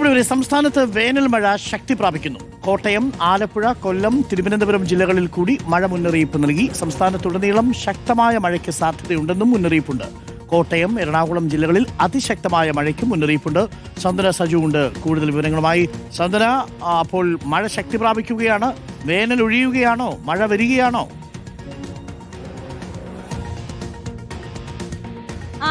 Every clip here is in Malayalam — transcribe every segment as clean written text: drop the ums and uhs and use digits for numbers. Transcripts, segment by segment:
പ്രിയമുള്ളവരെ, സംസ്ഥാനത്ത് വേനൽ മഴ ശക്തി പ്രാപിക്കുന്നു. കോട്ടയം, ആലപ്പുഴ, കൊല്ലം, തിരുവനന്തപുരം ജില്ലകളിൽ കൂടി മഴ മുന്നറിയിപ്പ് നൽകി. സംസ്ഥാനത്തുടനീളം ശക്തമായ മഴയ്ക്ക് സാധ്യതയുണ്ടെന്നും മുന്നറിയിപ്പുണ്ട്. കോട്ടയം, എറണാകുളം ജില്ലകളിൽ അതിശക്തമായ മഴയ്ക്കും മുന്നറിയിപ്പുണ്ട്. സന്ദന സജു ഉണ്ട് കൂടുതൽ വിവരങ്ങളുമായി. സന്ദന, അപ്പോൾ മഴ ശക്തി പ്രാപിക്കുകയാണ്. വേനൽ ഒഴിയുകയാണോ? മഴ വരികയാണോ?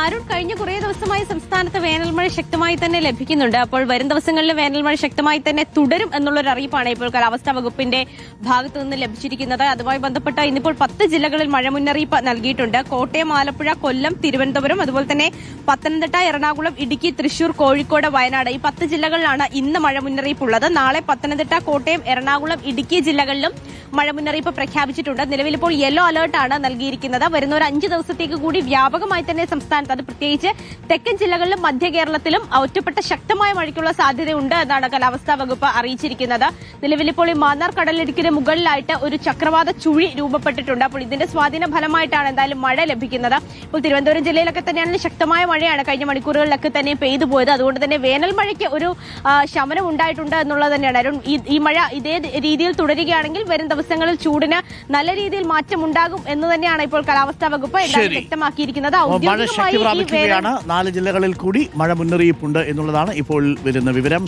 അരുൺ, കഴിഞ്ഞ കുറേ ദിവസമായി സംസ്ഥാനത്ത് വേനൽമഴ ശക്തമായി തന്നെ ലഭിക്കുന്നുണ്ട്. അപ്പോൾ വരും ദിവസങ്ങളിൽ വേനൽമഴ ശക്തമായി തന്നെ തുടരും എന്നുള്ളൊരു അറിയിപ്പാണ് ഇപ്പോൾ കാലാവസ്ഥാ വകുപ്പിന്റെ ഭാഗത്തു നിന്ന് ലഭിച്ചിരിക്കുന്നത്. അതുമായി ബന്ധപ്പെട്ട് ഇന്നിപ്പോൾ 10 ജില്ലകളിൽ മഴ മുന്നറിയിപ്പ് നൽകിയിട്ടുണ്ട്. കോട്ടയം, ആലപ്പുഴ, കൊല്ലം, തിരുവനന്തപുരം, അതുപോലെ തന്നെ പത്തനംതിട്ട, എറണാകുളം, ഇടുക്കി, തൃശൂർ, കോഴിക്കോട്, വയനാട്, ഈ 10 ജില്ലകളിലാണ് ഇന്ന് മഴ മുന്നറിയിപ്പുള്ളത്. നാളെ പത്തനംതിട്ട, കോട്ടയം, എറണാകുളം, ഇടുക്കി ജില്ലകളിലും മഴ മുന്നറിയിപ്പ് പ്രഖ്യാപിച്ചിട്ടുണ്ട്. നിലവിലിപ്പോൾ യെല്ലോ അലർട്ടാണ് നൽകിയിരിക്കുന്നത്. വരുന്ന ഒരു 5 ദിവസത്തേക്ക് കൂടി വ്യാപകമായി തന്നെ സംസ്ഥാനത്ത്, അത് പ്രത്യേകിച്ച് തെക്കൻ ജില്ലകളിലും മധ്യ കേരളത്തിലും ഒറ്റപ്പെട്ട ശക്തമായ മഴയ്ക്കുള്ള സാധ്യതയുണ്ട് എന്നാണ് കാലാവസ്ഥാ വകുപ്പ് അറിയിച്ചിരിക്കുന്നത്. നിലവിലിപ്പോൾ ഈ മാന്നാർ കടലിടുക്കിന് മുകളിലായിട്ട് ഒരു ചക്രവാത ചുഴി രൂപപ്പെട്ടിട്ടുണ്ട്. അപ്പോൾ ഇതിന്റെ സ്വാധീന ഫലമായിട്ടാണ് എന്തായാലും മഴ ലഭിക്കുന്നത്. ഇപ്പോൾ തിരുവനന്തപുരം ജില്ലയിലൊക്കെ തന്നെയാണെങ്കിൽ ശക്തമായ മഴയാണ് കഴിഞ്ഞ മണിക്കൂറുകളിലൊക്കെ തന്നെ പെയ്തു പോയത്. അതുകൊണ്ട് തന്നെ വേനൽ മഴയ്ക്ക് ഒരു ശമനം ഉണ്ടായിട്ടുണ്ട് എന്നുള്ളത് തന്നെയാണ്. ഈ മഴ ഇതേ രീതിയിൽ തുടരുകയാണെങ്കിൽ വരും ദിവസങ്ങളിൽ ചൂടിന് നല്ല രീതിയിൽ മാറ്റം ഉണ്ടാകും എന്ന് തന്നെയാണ് ഇപ്പോൾ കാലാവസ്ഥാ വകുപ്പ് വ്യക്തമാക്കിയിരിക്കുന്നത്. ഔദ്യോഗികമായി 4 ജില്ലകളിൽ കൂടി മഴ മുന്നറിയിപ്പുണ്ട് എന്നുള്ളതാണ് ഇപ്പോൾ വരുന്ന വിവരം.